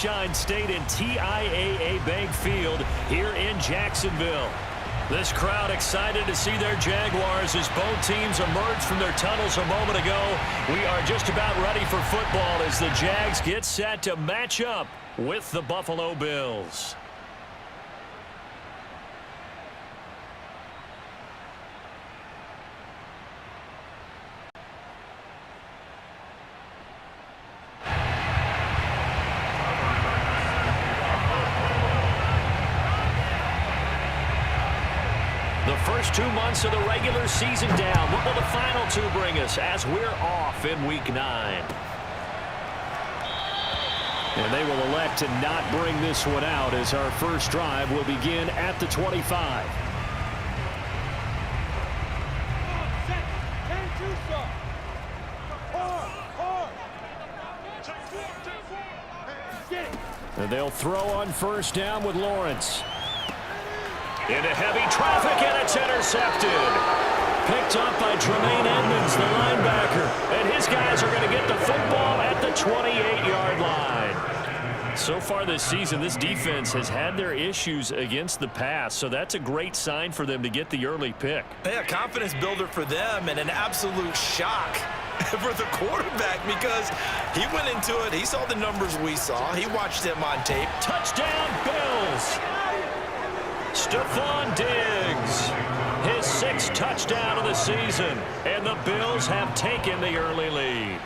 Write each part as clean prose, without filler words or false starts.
Sunshine State and TIAA Bank Field here in Jacksonville. This crowd excited to see their Jaguars as both teams emerged from their tunnels a moment ago. We are just about ready for football as the Jags get set to match up with the Buffalo Bills. The first 2 months of the regular season down. What will the final two bring us as we're off in Week 9? And they will elect to not bring this one out as our first drive will begin at the 25. And they'll throw on first down with Lawrence. Into heavy traffic, and it's intercepted. Picked up by Tremaine Edmonds, the linebacker. And his guys are going to get the football at the 28-yard line. So far this season, this defense has had their issues against the pass, so that's a great sign for them to get the early pick. Yeah, confidence builder for them and an absolute shock for the quarterback because he went into it. He saw the numbers we saw. He watched them on tape. Touchdown, Bills! Stephon Diggs, his 6th touchdown of the season, and the Bills have taken the early lead.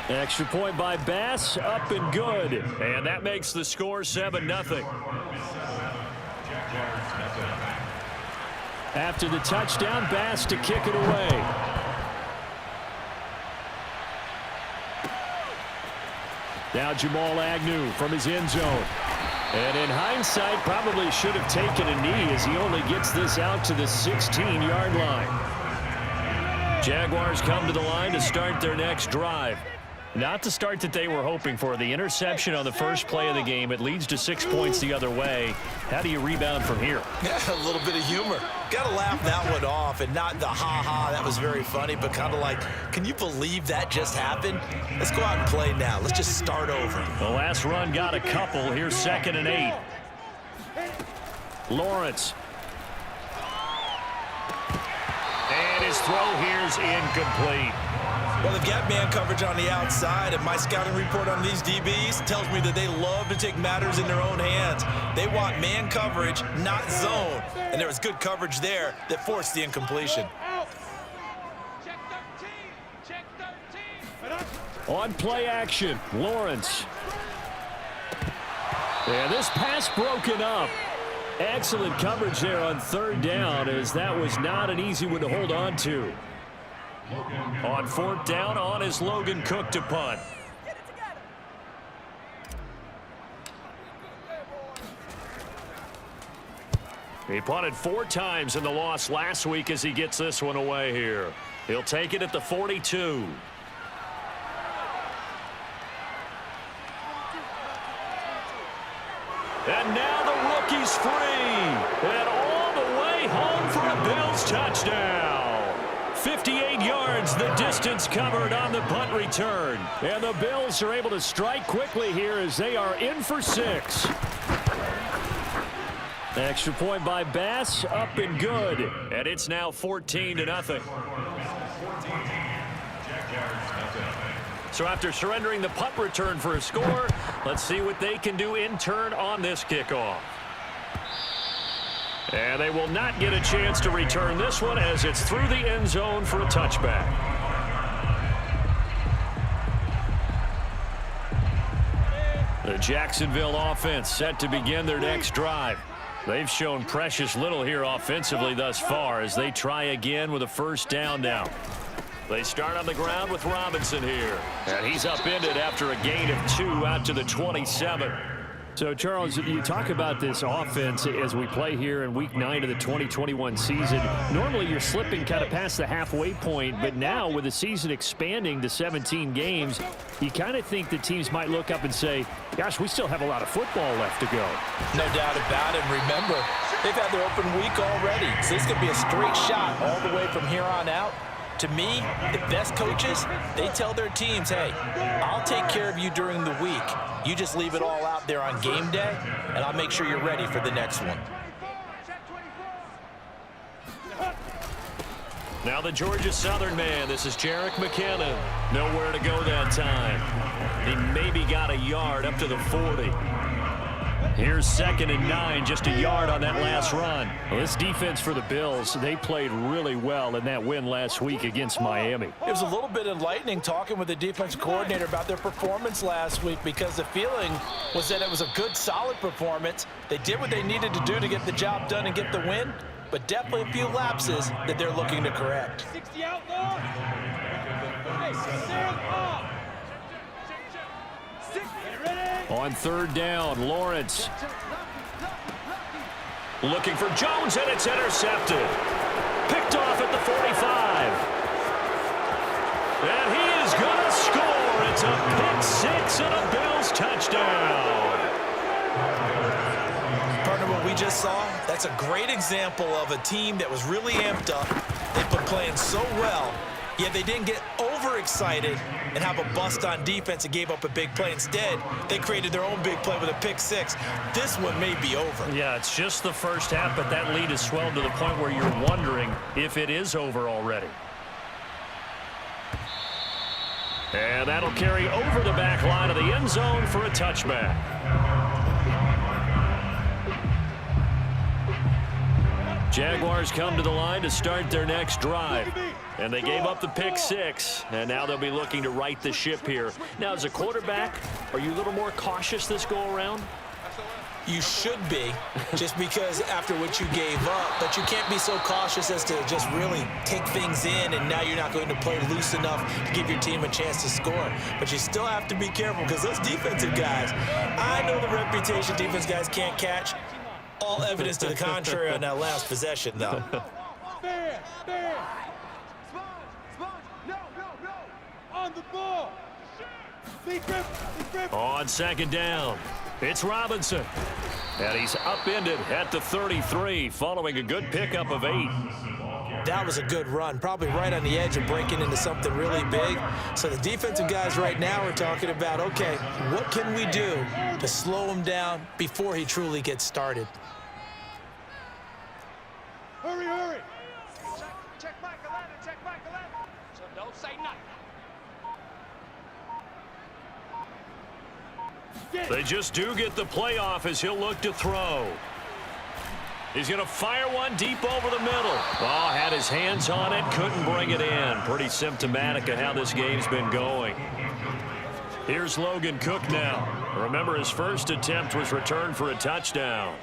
Extra point by Bass, up and good, and that makes the score 7-0. After the touchdown, Bass to kick it away. Now Jamal Agnew from his end zone. And in hindsight, probably should have taken a knee as he only gets this out to the 16-yard line. Jaguars come to the line to start their next drive. Not the start that they were hoping for. The interception on the first play of the game. It leads to 6 points the other way. How do you rebound from here? Yeah, a little bit of humor. Got to laugh that one off and not the ha-ha, that was very funny, but kind of like, can you believe that just happened? Let's go out and play now. Let's just start over. The last run got a couple. Here's 2nd and 8. Lawrence. And his throw here's incomplete. Well, they've got man coverage on the outside, and my scouting report on these DBs tells me that they love to take matters in their own hands. They want man coverage, not zone. And there was good coverage there that forced the incompletion. On play action, Lawrence. And this pass broken up. Excellent coverage there on 3rd down, as that was not an easy one to hold on to. On 4th down, on is Logan Cook to punt. He punted 4 times in the loss last week as he gets this one away here. He'll take it at the 42. And now the rookie's free. And all the way home for a Bills touchdown. 58 yards, the distance covered on the punt return. And the Bills are able to strike quickly here as they are in for 6. Extra point by Bass, up and good. And it's now 14-0. So after surrendering the punt return for a score, let's see what they can do in turn on this kickoff. And they will not get a chance to return this one as it's through the end zone for a touchback. The Jacksonville offense set to begin their next drive. They've shown precious little here offensively thus far as they try again with a first down now. They start on the ground with Robinson here. And he's upended after a gain of 2 out to the 27. So, Charles, you talk about this offense as we play here in Week 9 of the 2021 season. Normally, you're slipping kind of past the halfway point, but now with the season expanding to 17 games, you kind of think the teams might look up and say, gosh, we still have a lot of football left to go. No doubt about it. Remember, they've had their open week already, so this could be a straight shot all the way from here on out. To me, the best coaches, they tell their teams, hey, I'll take care of you during the week. You just leave it all out there on game day, and I'll make sure you're ready for the next one. Now the Georgia Southern man. This is Jerick McKinnon. Nowhere to go that time. He maybe got a yard up to the 40. Here's 2nd and 9, just a yard on that last run. Well, this defense for the Bills, they played really well in that win last week against Miami. It was a little bit enlightening talking with the defensive coordinator about their performance last week, because the feeling was that it was a good, solid performance. They did what they needed to do to get the job done and get the win, but definitely a few lapses that they're looking to correct. 60 out, Lord. Hey, on 3rd down, Lawrence looking for Jones, and it's intercepted. Picked off at the 45. And he is going to score. It's a pick 6 and a Bills touchdown. Partner, what we just saw, that's a great example of a team that was really amped up. They've been playing so well, yet they didn't get overexcited and have a bust on defense and gave up a big play. Instead, they created their own big play with a pick 6. This one may be over. Yeah, it's just the first half, but that lead has swelled to the point where you're wondering if it is over already. And that'll carry over the back line of the end zone for a touchback. Jaguars come to the line to start their next drive. And they gave up the pick 6, and now they'll be looking to right the ship here. Now, as a quarterback, are you a little more cautious this go-around? You should be, just because after what you gave up, but you can't be so cautious as to just really take things in, and now you're not going to play loose enough to give your team a chance to score. But you still have to be careful, because those defensive guys, I know the reputation defense guys can't catch. All evidence to the contrary on that last possession, though. On the ball. On 2nd down, it's Robinson. And he's upended at the 33 following a good pickup of 8. That was a good run, probably right on the edge of breaking into something really big. So the defensive guys right now are talking about, okay, what can we do to slow him down before he truly gets started? Hurry, hurry. Check Michael Allen, check Michael Allen. So don't say nothing. They just do get the playoff as he'll look to throw. He's going to fire one deep over the middle. Oh, had his hands on it, couldn't bring it in. Pretty symptomatic of how this game's been going. Here's Logan Cook now. Remember, his first attempt was returned for a touchdown.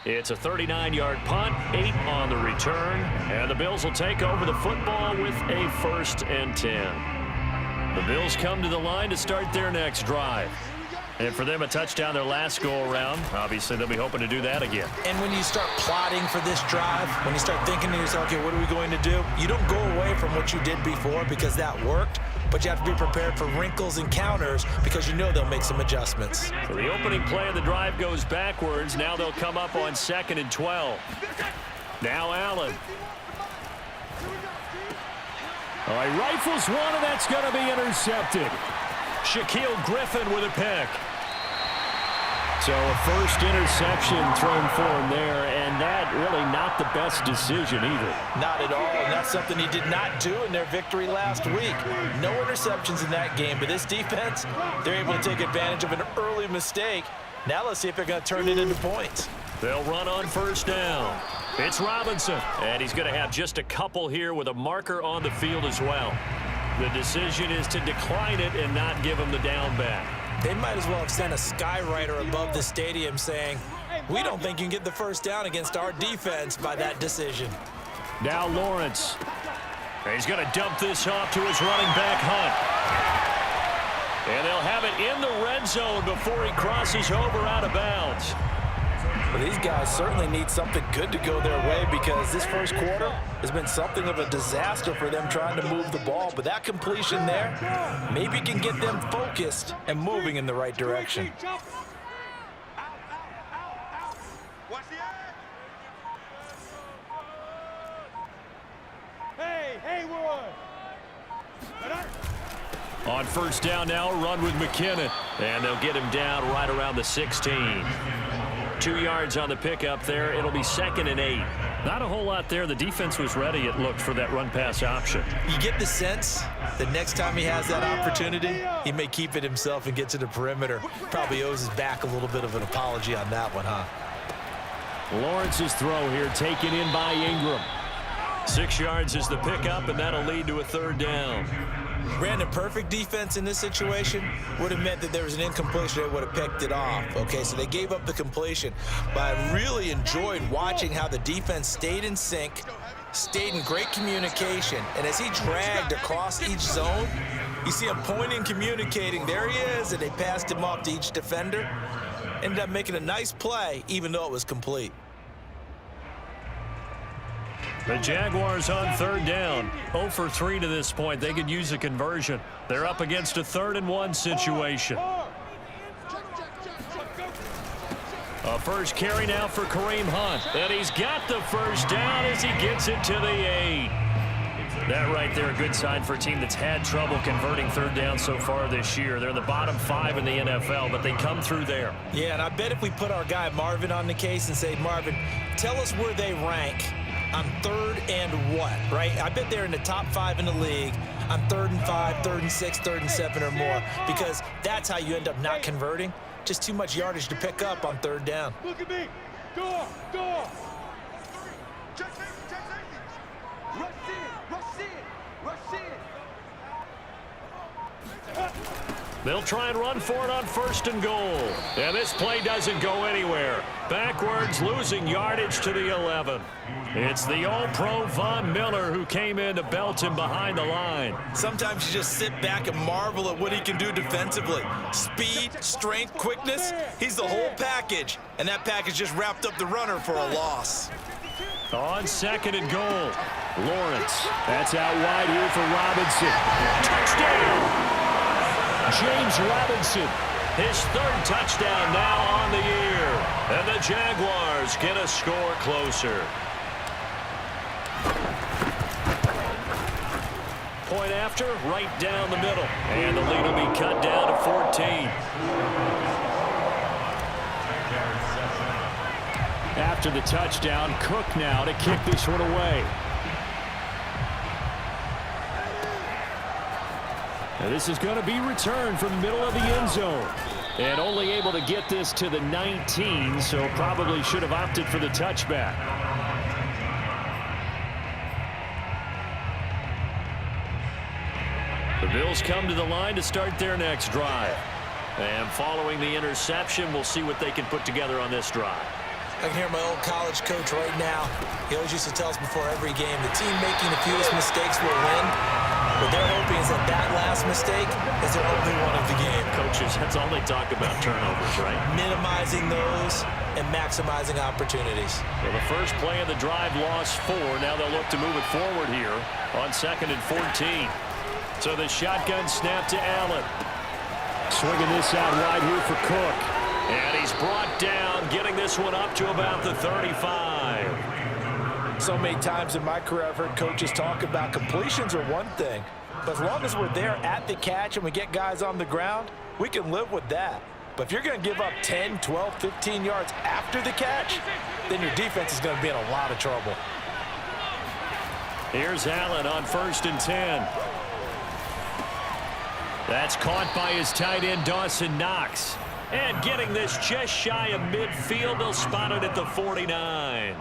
It's a 39-yard punt, 8 on the return, and the Bills will take over the football with a 1st and 10. The Bills come to the line to start their next drive. And for them, a touchdown their last go-around. Obviously, they'll be hoping to do that again. And when you start plotting for this drive, when you start thinking to yourself, okay, what are we going to do? You don't go away from what you did before because that worked, but you have to be prepared for wrinkles and counters because you know they'll make some adjustments. So the opening play of the drive goes backwards. Now they'll come up on 2nd and 12. Now Allen. All right, rifles one, and that's going to be intercepted. Shaquille Griffin with a pick. So a first interception thrown for him there, and that really not the best decision either. Not at all, and that's something he did not do in their victory last week. No interceptions in that game, but this defense, they're able to take advantage of an early mistake. Now let's see if they're going to turn it into points. They'll run on 1st down. It's Robinson, and he's going to have just a couple here with a marker on the field as well. The decision is to decline it and not give him the down back. They might as well have sent a skywriter above the stadium saying, we don't think you can get the 1st down against our defense by that decision. Now Lawrence. He's going to dump this off to his running back, Hunt. And they'll have it in the red zone before he crosses over out of bounds. Well, these guys certainly need something good to go their way because this first quarter has been something of a disaster for them trying to move the ball. But that completion there maybe can get them focused and moving in the right direction. Hey, Haywood! On first down now, run with McKinnon. And they'll get him down right around the 16. 2 yards on the pickup there. It'll be 2nd and 8. Not a whole lot there. The defense was ready, it looked, for that run-pass option. You get the sense that next time he has that opportunity, he may keep it himself and get to the perimeter. Probably owes his back a little bit of an apology on that one, huh? Lawrence's throw here taken in by Ingram. 6 yards is the pickup, and that'll lead to a 3rd down. Brandon, perfect defense in this situation would have meant that there was an incompletion. They would have picked it off. Okay, so they gave up the completion. But I really enjoyed watching how the defense stayed in sync, stayed in great communication. And as he dragged across each zone, you see him pointing, communicating. There he is, and they passed him off to each defender. Ended up making a nice play, even though it was complete. The Jaguars on 3rd down. 0 for 3 to this point. They could use a conversion. They're up against a 3rd and 1 situation. A first carry now for Kareem Hunt. And he's got the first down as he gets it to the 8. That right there, a good sign for a team that's had trouble converting 3rd down so far this year. They're in the bottom 5 in the NFL, but they come through there. Yeah, and I bet if we put our guy Marvin on the case and say, Marvin, tell us where they rank on 3rd and what, right? I bet they're in the top 5 in the league on 3rd and 5, 3rd and 6, 3rd and 7 or more, because that's how you end up not converting. Just too much yardage to pick up on 3rd down. Look at me! Door! Rush in! They'll try and run for it on 1st and goal. And this play doesn't go anywhere. Backwards, losing yardage to the 11. It's the All-Pro Von Miller who came in to belt him behind the line. Sometimes you just sit back and marvel at what he can do defensively. Speed, strength, quickness, he's the whole package. And that package just wrapped up the runner for a loss. On 2nd and goal, Lawrence. That's out wide here for Robinson. Touchdown! James Robinson, his 3rd touchdown now on the year. And the Jaguars get a score closer. Point after, right down the middle. And the lead will be cut down to 14. After the touchdown, Cook now to kick this one away. And this is going to be returned from the middle of the end zone. And only able to get this to the 19, so probably should have opted for the touchback. The Bills come to the line to start their next drive. And following the interception, we'll see what they can put together on this drive. I can hear my old college coach right now. He always used to tell us before every game, the team making the fewest mistakes will win. What they're hoping is that last mistake is their only one of the game. Coaches, that's all they talk about, turnovers, right? Minimizing those and maximizing opportunities. Well, the first play of the drive lost 4. Now they'll look to move it forward here on 2nd and 14. So the shotgun snap to Allen. Swinging this out wide here for Cook. And he's brought down, getting this one up to about the 35. So many times in my career I've heard coaches talk about completions are one thing, but as long as we're there at the catch and we get guys on the ground, we can live with that. But if you're going to give up 10, 12, 15 yards after the catch, then your defense is going to be in a lot of trouble. Here's Allen on 1st and 10. That's caught by his tight end, Dawson Knox. And getting this just shy of midfield, they'll spot it at the 49.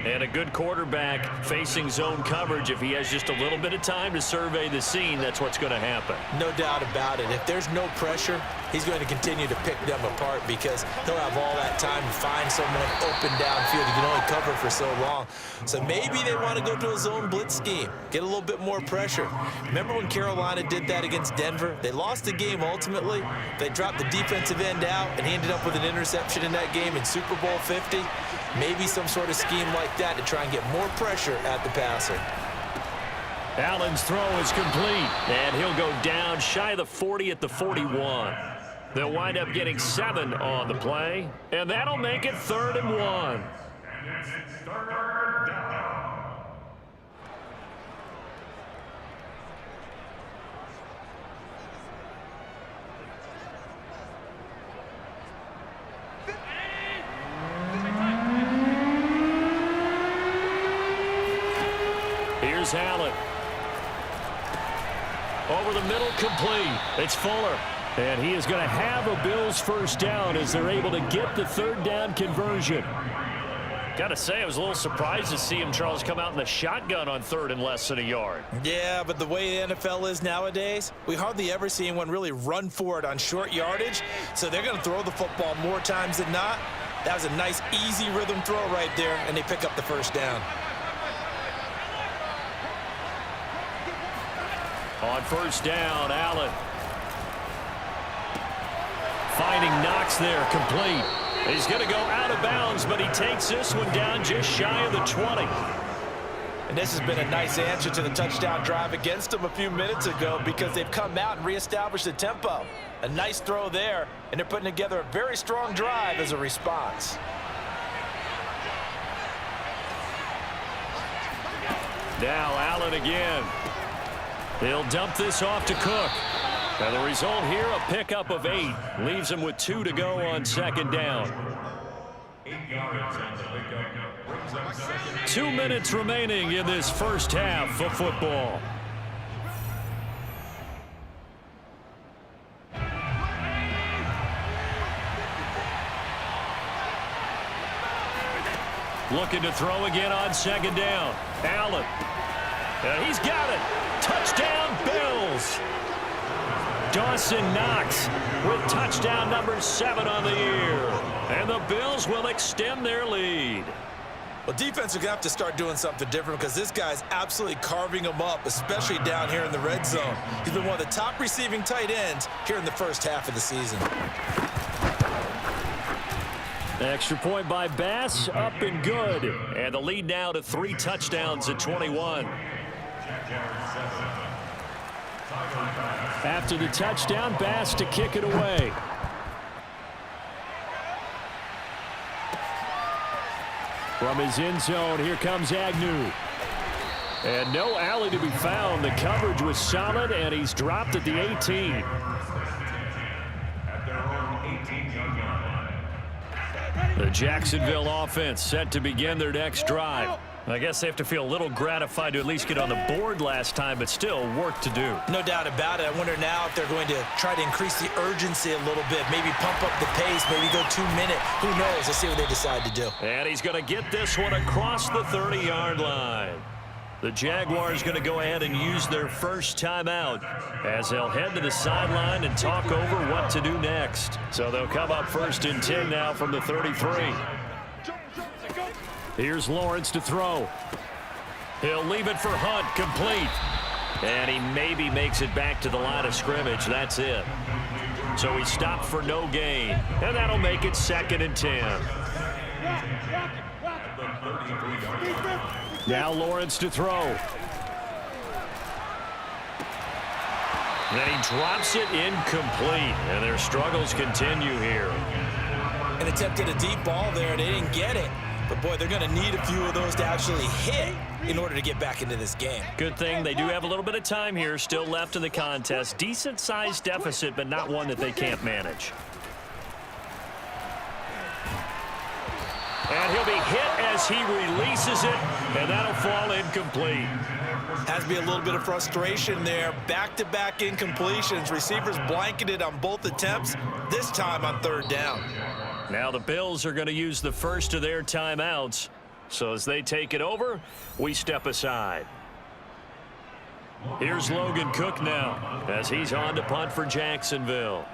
And a good quarterback facing zone coverage. If he has just a little bit of time to survey the scene, that's what's going to happen. No doubt about it. If there's no pressure, he's going to continue to pick them apart because he'll have all that time to find someone open downfield. He can only cover for so long. So maybe they want to go to a zone blitz scheme, get a little bit more pressure. Remember when Carolina did that against Denver? They lost the game ultimately. They dropped the defensive end out, and he ended up with an interception in that game in Super Bowl 50. Maybe some sort of scheme like that to try and get more pressure at the passer. Allen's throw is complete, and he'll go down shy of the 40 at the 41. They'll wind up getting 7 on the play, and that'll make it 3rd and 1. Here's Allen. Over the middle, complete. It's Fuller. And he is going to have a Bills first down as they're able to get the 3rd down conversion. Got to say, I was a little surprised to see him, Charles, come out in the shotgun on 3rd and less than a yard. Yeah, but the way the NFL is nowadays, we hardly ever see anyone really run for it on short yardage. So they're going to throw the football more times than not. That was a nice, easy rhythm throw right there, and they pick up the first down. On first down, Allen. Finding Knox there, complete. He's going to go out of bounds, but he takes this one down just shy of the 20. And this has been a nice answer to the touchdown drive against them a few minutes ago because they've come out and reestablished the tempo. A nice throw there, and they're putting together a very strong drive as a response. Now Allen again. He'll dump this off to Cook. And the result here, a pickup of 8. Leaves him with 2 to go on 2nd down. 2 minutes remaining in this first half of football. Looking to throw again on 2nd down. Allen. And he's got it. Touchdown, Bills. Dawson Knox with touchdown number 7 on the year. And the Bills will extend their lead. Well, defense are going to have to start doing something different because this guy's absolutely carving them up, especially down here in the red zone. He's been one of the top receiving tight ends here in the first half of the season. Extra point by Bass, up and good. And the lead now to 3 touchdowns at 21. After the touchdown, Bass to kick it away. From his end zone, here comes Agnew. And no alley to be found. The coverage was solid, and he's dropped at the 18. The Jacksonville offense set to begin their next drive. I guess they have to feel a little gratified to at least get on the board last time, but still work to do. No doubt about it. I wonder now if they're going to try to increase the urgency a little bit, maybe pump up the pace, maybe go 2-minute. Who knows? Let's see what they decide to do. And he's going to get this one across the 30-yard line. The Jaguars going to go ahead and use their first timeout as they'll head to the sideline and talk over what to do next. So they'll come up 1st and 10 now from the 33. Here's Lawrence to throw. He'll leave it for Hunt, complete. And he maybe makes it back to the line of scrimmage. That's it. So he stopped for no gain. And that'll make it 2nd and 10. Now Lawrence to throw. Then he drops it incomplete. And their struggles continue here. An attempt at a deep ball there, and they didn't get it. But, boy, they're going to need a few of those to actually hit in order to get back into this game. Good thing they do have a little bit of time here still left in the contest. Decent-sized deficit, but not one that they can't manage. And he'll be hit as he releases it, and that'll fall incomplete. Has to be a little bit of frustration there. Back-to-back incompletions. Receivers blanketed on both attempts, this time on 3rd down. Now the Bills are going to use the first of their timeouts. So as they take it over, we step aside. Here's Logan Cook now as he's on to punt for Jacksonville.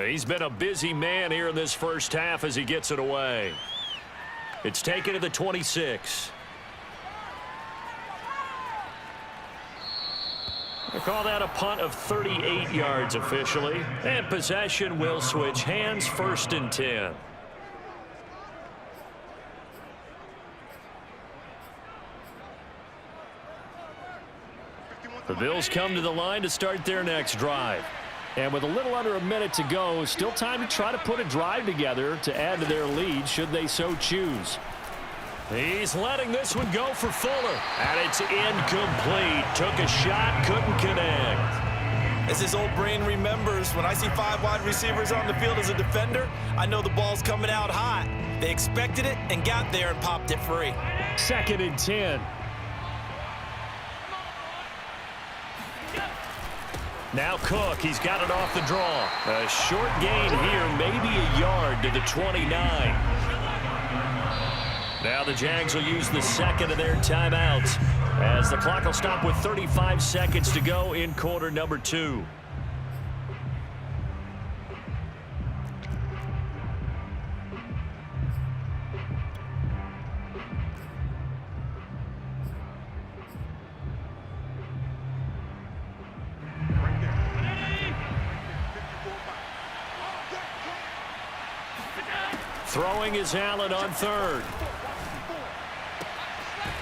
He's been a busy man here in this first half as he gets it away. It's taken to the 26. They call that a punt of 38 yards officially. And possession will switch hands, 1st and 10. The Bills come to the line to start their next drive. And with a little under a minute to go, still time to try to put a drive together to add to their lead should they so choose. He's letting this one go for Fuller. And it's incomplete. Took a shot, couldn't connect. As his old brain remembers, when I see 5 wide receivers on the field as a defender, I know the ball's coming out hot. They expected it and got there and popped it free. 2nd and 10. Now Cook, he's got it off the draw. A short gain here, maybe a yard to the 29. Now the Jags will use the 2nd of their timeouts as the clock will stop with 35 seconds to go in quarter number 2. Throwing is Allen on 3rd.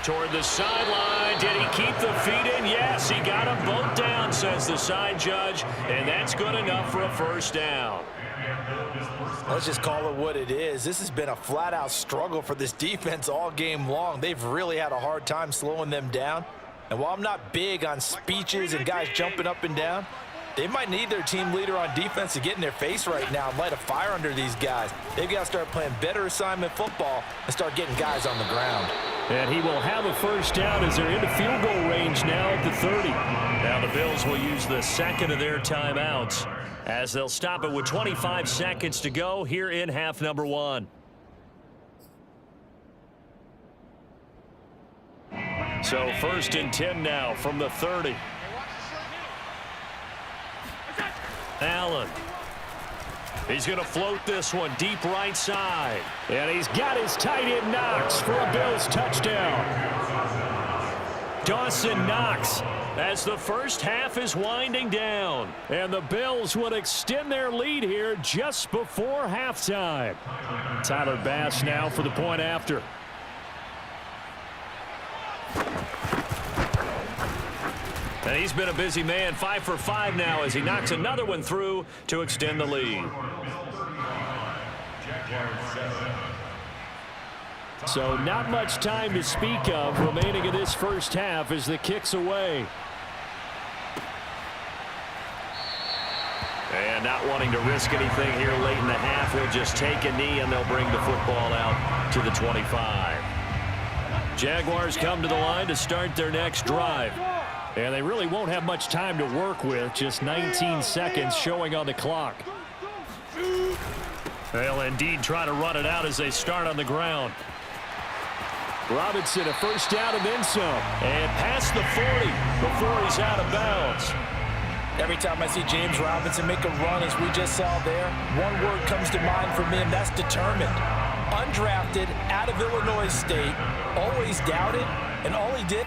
Toward the sideline. Did he keep the feet in? Yes, he got them both down, says the side judge. And that's good enough for a 1st down. Let's just call it what it is. This has been a flat-out struggle for this defense all game long. They've really had a hard time slowing them down. And while I'm not big on speeches and guys jumping up and down, they might need their team leader on defense to get in their face right now and light a fire under these guys. They've got to start playing better assignment football and start getting guys on the ground. And he will have a 1st down as they're into field goal range now at the 30. Now the Bills will use the 2nd of their timeouts as they'll stop it with 25 seconds to go here in half number 1. So 1st and 10 now from the 30. Allen. He's going to float this one deep right side. And he's got his tight end Knox for a Bills touchdown. Dawson Knox as the first half is winding down. And the Bills would extend their lead here just before halftime. Tyler Bass now for the point after. And he's been a busy man, 5 for 5 now as he knocks another one through to extend the lead. So not much time to speak of remaining in this first half as the kick's away. And not wanting to risk anything here late in the half, he'll just take a knee and they'll bring the football out to the 25. Jaguars come to the line to start their next drive. And they really won't have much time to work with, just 19 seconds showing on the clock. They'll indeed try to run it out as they start on the ground. Robinson a 1st down and then some. And past the 40 before he's out of bounds. Every time I see James Robinson make a run as we just saw there, one word comes to mind from him, that's determined. Undrafted, out of Illinois State, always doubted, and all he did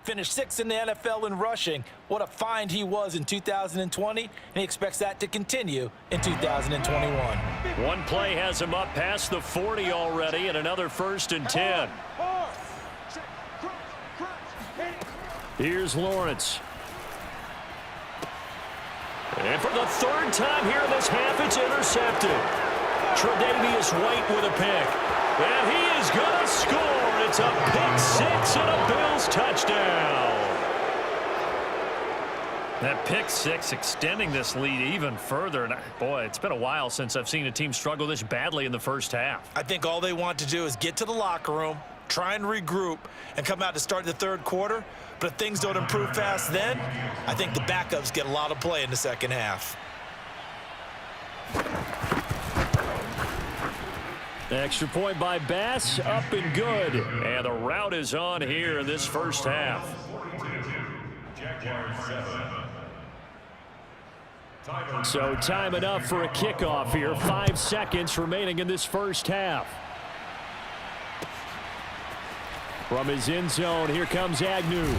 finished 6th in the NFL in rushing. What a find he was in 2020, and he expects that to continue in 2021. One play has him up past the 40 already, and another 1st and 10. Here's Lawrence. And for the 3rd time here in this half, it's intercepted. Tre'Davious White with a pick. And he is going to score. It's a pick 6 and a Bills touchdown. That pick six extending this lead even further. And boy, it's been a while since I've seen a team struggle this badly in the first half. I think all they want to do is get to the locker room, try and regroup, and come out to start the third quarter. But if things don't improve fast then, I think the backups get a lot of play in the second half. Extra point by Bass, up and good. And the route is on here in this first half. So time enough for a kickoff here. 5 seconds remaining in this first half. From his end zone, here comes Agnew.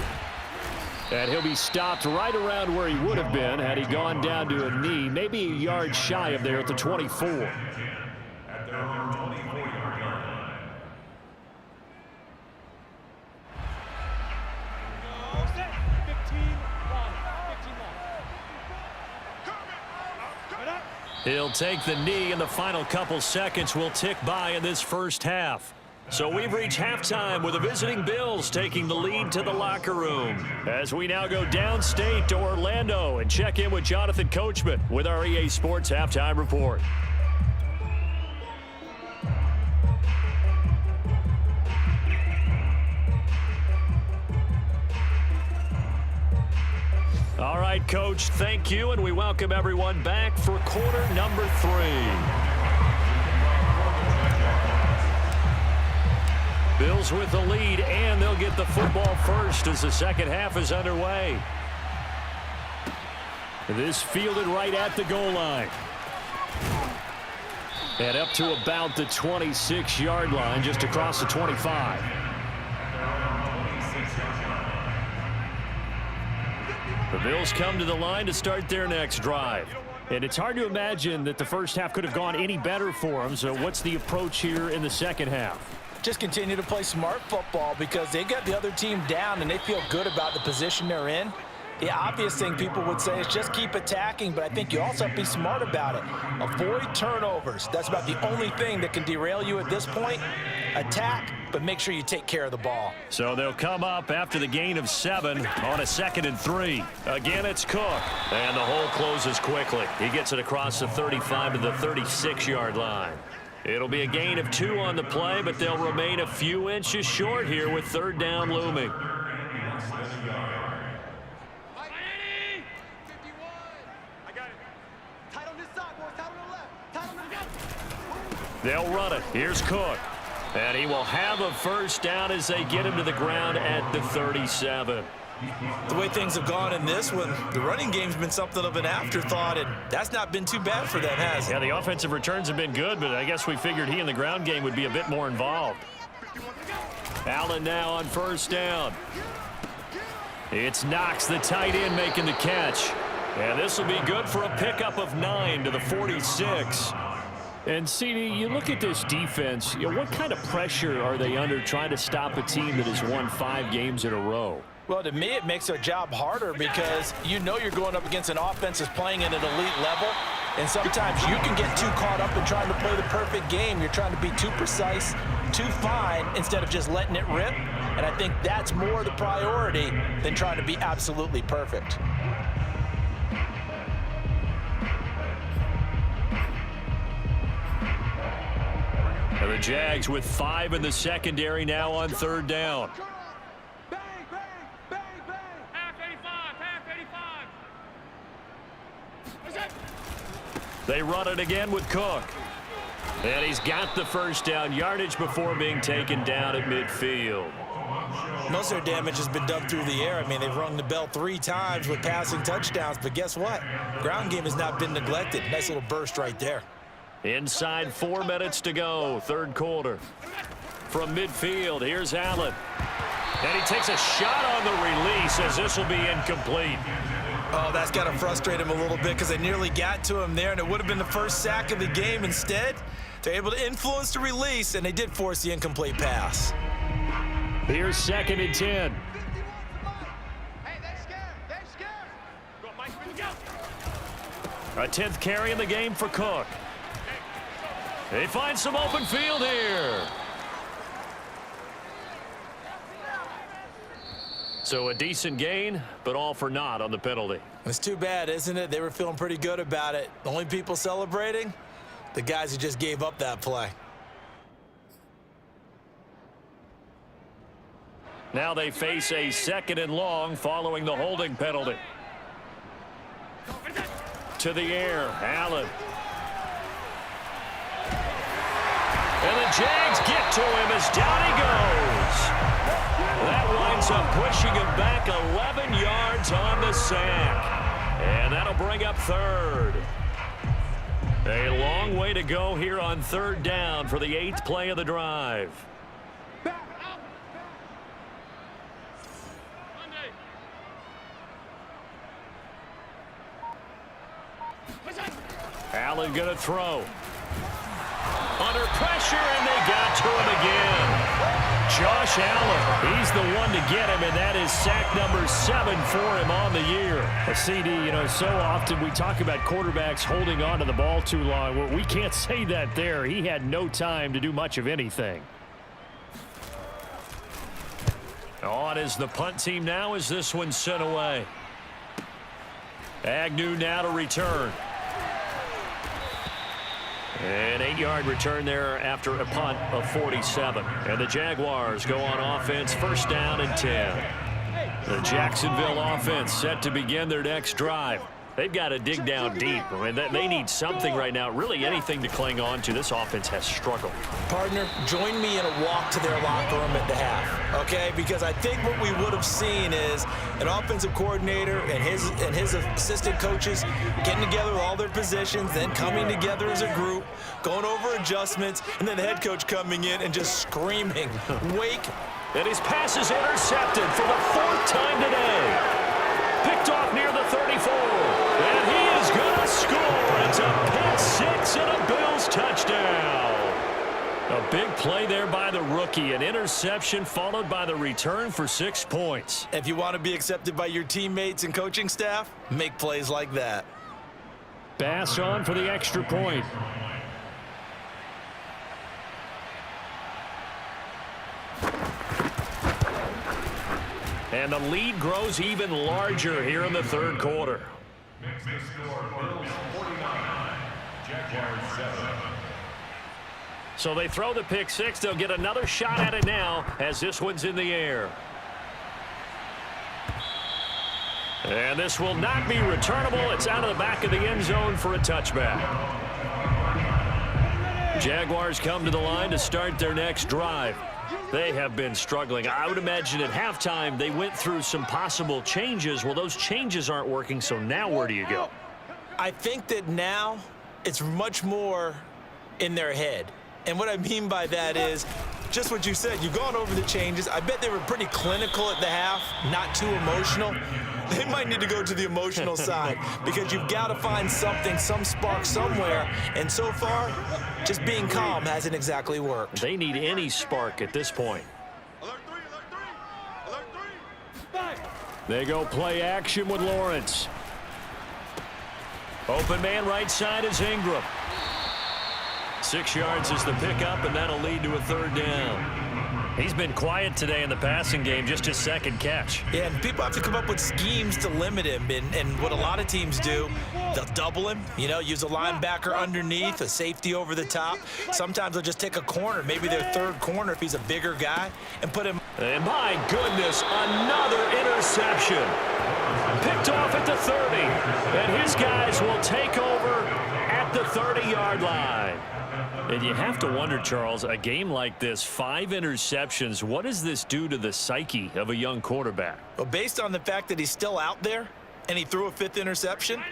And he'll be stopped right around where he would have been had he gone down to a knee, maybe a yard shy of there at the 24. At their own 24-yard line. Set. 15-1. He'll take the knee, and the final couple seconds will tick by in this first half. So we've reached halftime with the visiting Bills taking the lead to the locker room. As we now go downstate to Orlando and check in with Jonathan Coachman with our EA Sports Halftime Report. All right, Coach, thank you, and we welcome everyone back for quarter number 3. Bills with the lead, and they'll get the football first as the second half is underway. This fielded right at the goal line. And up to about the 26-yard line, just across the 25. The Bills come to the line to start their next drive. And it's hard to imagine that the first half could have gone any better for them. So what's the approach here in the second half? Just continue to play smart football because they got the other team down and they feel good about the position they're in. The obvious thing people would say is just keep attacking, but I think you also have to be smart about it. Avoid turnovers. That's about the only thing that can derail you at this point. Attack, but make sure you take care of the ball. So they'll come up after the gain of 7 on a 2nd and 3. Again, it's Cook. And the hole closes quickly. He gets it across the 35 to the 36-yard line. It'll be a gain of 2 on the play, but they'll remain a few inches short here with third down looming. They'll run it. Here's Cook. And he will have a first down as they get him to the ground at the 37. The way things have gone in this one, the running game's been something of an afterthought, and that's not been too bad for them, has it? Yeah, the offensive returns have been good, but I guess we figured he in the ground game would be a bit more involved. Allen now on first down. It's Knox, the tight end, making the catch. And this will be good for a pickup of 9 to the 46. And, CD, you look at this defense, what kind of pressure are they under trying to stop a team that has won 5 games in a row? Well, to me, it makes their job harder because you know you're going up against an offense that's playing at an elite level, and sometimes you can get too caught up in trying to play the perfect game. You're trying to be too precise, too fine, instead of just letting it rip, and I think that's more the priority than trying to be absolutely perfect. And the Jags with 5 in the secondary now on third down. Bang, bang, bang, bang. Half 85. They run it again with Cook. And he's got the first down yardage before being taken down at midfield. Most of their damage has been done through the air. I mean, they've rung the bell 3 times with passing touchdowns, but guess what? Ground game has not been neglected. Nice little burst right there. Inside 4 minutes to go, third quarter. From midfield, here's Allen. And he takes a shot on the release as this will be incomplete. Oh, that's got to frustrate him a little bit because they nearly got to him there, and it would have been the first sack of the game. Instead, they're able to influence the release, and they did force the incomplete pass. Here's 2nd and 10. Hey, they're scared. They're scared. A 10th carry in the game for Cook. They find some open field here. So a decent gain, but all for naught on the penalty. It's too bad, isn't it? They were feeling pretty good about it. The only people celebrating, the guys who just gave up that play. Now they face a 2nd and long following the holding penalty. To the air, Allen. And the Jags get to him as down he goes. That winds up pushing him back 11 yards on the sack. And that'll bring up 3rd. A long way to go here on 3rd down for the 8th play of the drive. Allen going to throw. Under pressure, and they got to him again. Josh Allen, he's the one to get him, and that is sack number 7 for him on the year. A CD, you know, so often we talk about quarterbacks holding on to the ball too long. Well, we can't say that there. He had no time to do much of anything. On is the punt team now as this one's sent away. Agnew now to return. An 8-yard return there after a punt of 47. And the Jaguars go on offense, 1st down and 10. The Jacksonville offense set to begin their next drive. They've got to dig down deep. I mean, they need something right now, really anything to cling on to. This offense has struggled. Partner, join me in a walk to their locker room at the half, okay? Because I think what we would have seen is an offensive coordinator and his assistant coaches getting together with all their positions, then coming together as a group, going over adjustments, and then the head coach coming in and just screaming, "Wake!" And his pass is intercepted for the 4th time today. Picked off near the 34. And he is going to score. It's a pick 6 and a Bills touchdown. A big play there by the rookie. An interception followed by the return for 6 points. If you want to be accepted by your teammates and coaching staff, make plays like that. Bass on for the extra point. And the lead grows even larger here in the 3rd quarter. Next score, Bills 49, Jaguars 7. So they throw the pick 6. They'll get another shot at it now as this one's in the air. And this will not be returnable. It's out of the back of the end zone for a touchback. Jaguars come to the line to start their next drive. They have been struggling. I would imagine at halftime they went through some possible changes. Well, those changes aren't working, so now where do you go? I think that now it's much more in their head. And what I mean by that is just what you said. You've gone over the changes. I bet they were pretty clinical at the half, not too emotional. They might need to go to the emotional side because you've got to find something, some spark somewhere. And so far, just being calm hasn't exactly worked. They need any spark at this point. Alert 3, alert 3, alert 3. They go play action with Lawrence. Open man right side is Ingram. 6 yards is the pickup, and that'll lead to a 3rd down. He's been quiet today in the passing game, just his 2nd catch. Yeah, and people have to come up with schemes to limit him. And what a lot of teams do, they'll double him, you know, use a linebacker underneath, a safety over the top. Sometimes they'll just take a corner, maybe their 3rd corner if he's a bigger guy, and put him. And my goodness, another interception. Picked off at the 30. And his guys will take over at the 30-yard line. And you have to wonder, Charles, a game like this, 5 interceptions, what does this do to the psyche of a young quarterback? Well, based on the fact that he's still out there and he threw a 5th interception,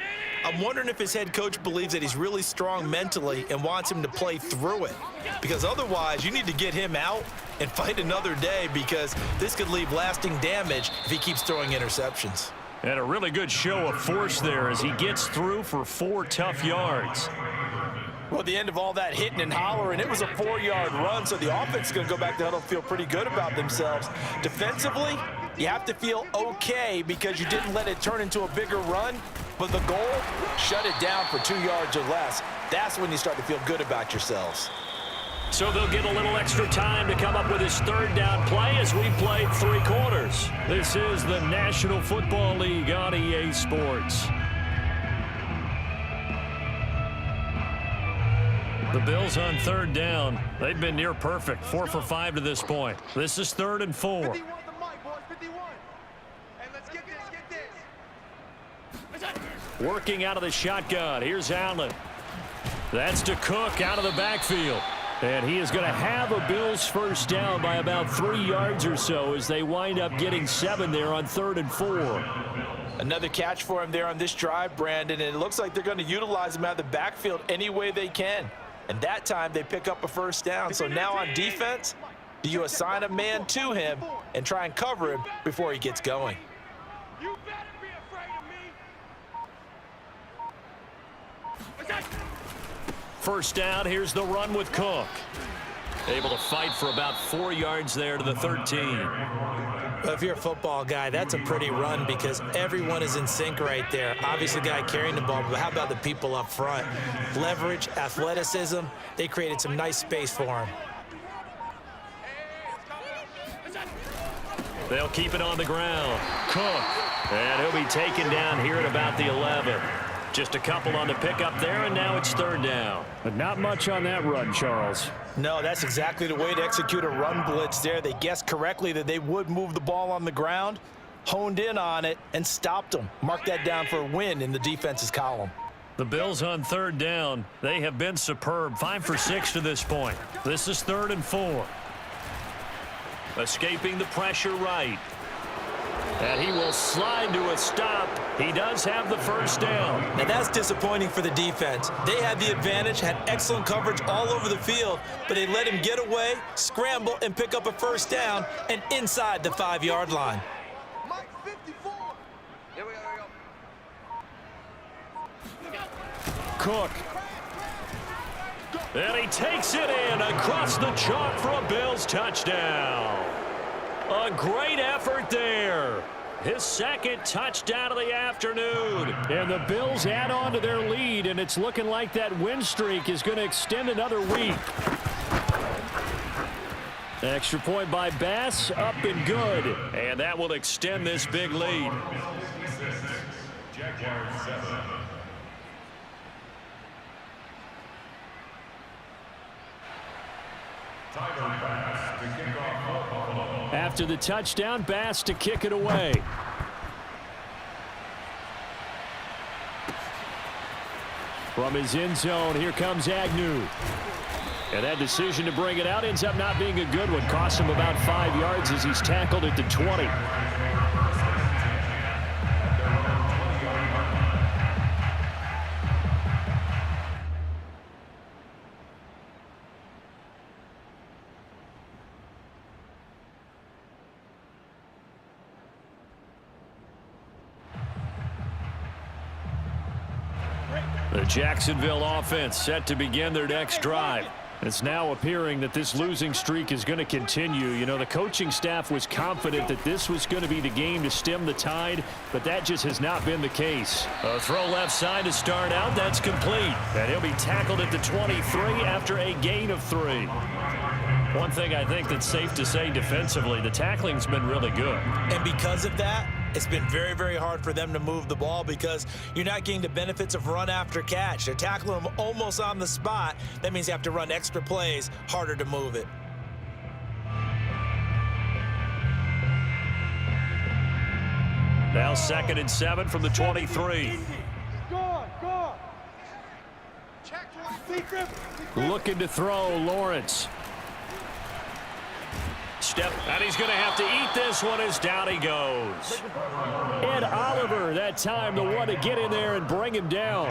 I'm wondering if his head coach believes that he's really strong mentally and wants him to play through it. Because otherwise, you need to get him out and fight another day because this could leave lasting damage if he keeps throwing interceptions. And a really good show of force there as he gets through for 4 tough yards. Well, at the end of all that hitting and hollering, it was a 4-yard run, so the offense is going to go back to huddle and feel pretty good about themselves. Defensively, you have to feel okay because you didn't let it turn into a bigger run, but the goal, shut it down for 2 yards or less. That's when you start to feel good about yourselves. So they'll get a little extra time to come up with his third down play as we played 3 quarters. This is the National Football League on EA Sports. The Bills on third down. They've been near perfect, 4 for 5 to this point. This is 3rd and 4. 51 the mic, boys, 51. Hey, let's get this. Working out of the shotgun. Here's Allen. That's to Cook out of the backfield. And he is going to have a Bills first down by about 3 yards or so as they wind up getting 7 there on 3rd and 4. Another catch for him there on this drive, Brandon, and it looks like they're going to utilize him out of the backfield any way they can. And that time they pick up a first down. So now on defense, do you assign a man to him and try and cover him before he gets going? You better be afraid of me. First down, here's the run with Cook. Able to fight for about 4 yards there to the 13. Well, if you're a football guy, that's a pretty run because everyone is in sync right there. Obviously, the guy carrying the ball, but how about the people up front? Leverage, athleticism, they created some nice space for him. They'll keep it on the ground. Cook. And he'll be taken down here at about the 11. Just a couple on the pickup there, and now it's 3rd down. But not much on that run, Charles. No, that's exactly the way to execute a run blitz there. They guessed correctly that they would move the ball on the ground, honed in on it, and stopped them. Mark that down for a win in the defense's column. The Bills on 3rd down. They have been superb. 5 for 6 to this point. This is 3rd and 4. Escaping the pressure right. And he will slide to a stop. He does have the first down. Now that's disappointing for the defense. They had the advantage, had excellent coverage all over the field, but they let him get away, scramble, and pick up a first down and inside the 5-yard line. Mike 54. Here we go. Cook. And he takes it in across the chalk for a Bills touchdown. A great effort there. His 2nd touchdown of the afternoon. And the Bills add on to their lead, and it's looking like that win streak is going to extend another week. Extra point by Bass, up and good. And that will extend this big lead. Jaguars 7. Tyler Bass to kick off for Buffalo. After the touchdown, Bass to kick it away. From his end zone, here comes Agnew. And that decision to bring it out ends up not being a good one. Costs him about 5 yards as he's tackled at the 20. The Jacksonville offense set to begin their next drive. It's now appearing that this losing streak is going to continue. You know, the coaching staff was confident that this was going to be the game to stem the tide, but that just has not been the case. A throw left side to start out. That's complete. And he'll be tackled at the 23 after a gain of 3. One thing I think that's safe to say defensively, the tackling's been really good. And because of that, it's been very, very hard for them to move the ball because you're not getting the benefits of run after catch. They're tackling them almost on the spot. That means you have to run extra plays, harder to move it. Now 2nd and 7 from the 23. Go on. Check 20. Looking to throw, Lawrence. Step, and he's going to have to eat this one as down he goes. Ed Oliver, that time, the one to get in there and bring him down.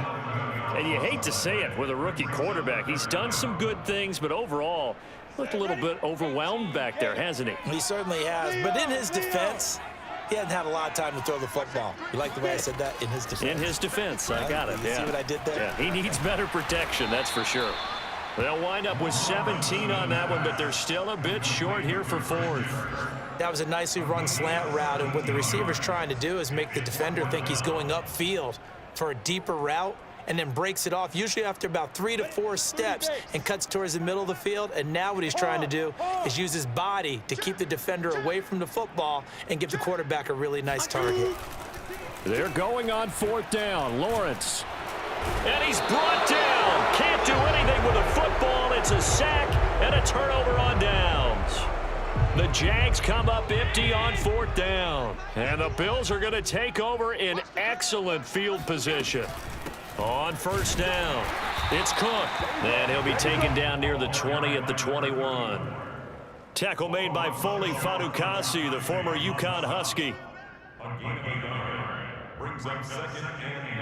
And you hate to say it with a rookie quarterback. He's done some good things, but overall, looked a little bit overwhelmed back there, hasn't he? He certainly has. But in his defense, he hasn't had a lot of time to throw the football. You like the way I said that? In his defense. In his defense, I got it. You see what I did there? Yeah, he needs better protection, that's for sure. They'll wind up with 17 on that one, but they're still a bit short here for 4th. That was a nicely run slant route, and what the receiver's trying to do is make the defender think he's going upfield for a deeper route, and then breaks it off, usually after about 3 to 4 steps, and cuts towards the middle of the field. And now what he's trying to do is use his body to keep the defender away from the football and give the quarterback a really nice target. They're going on 4th down. Lawrence. And he's brought down. Can't do anything with a football. It's a sack and a turnover on downs. The Jags come up empty on 4th down. And the Bills are going to take over in excellent field position. On 1st down, it's Cook. And he'll be taken down near the 20 at the 21. Tackle made by Foley Fadukasi, the former UConn Husky. A gain of 8 yards. Brings up 2nd and 9.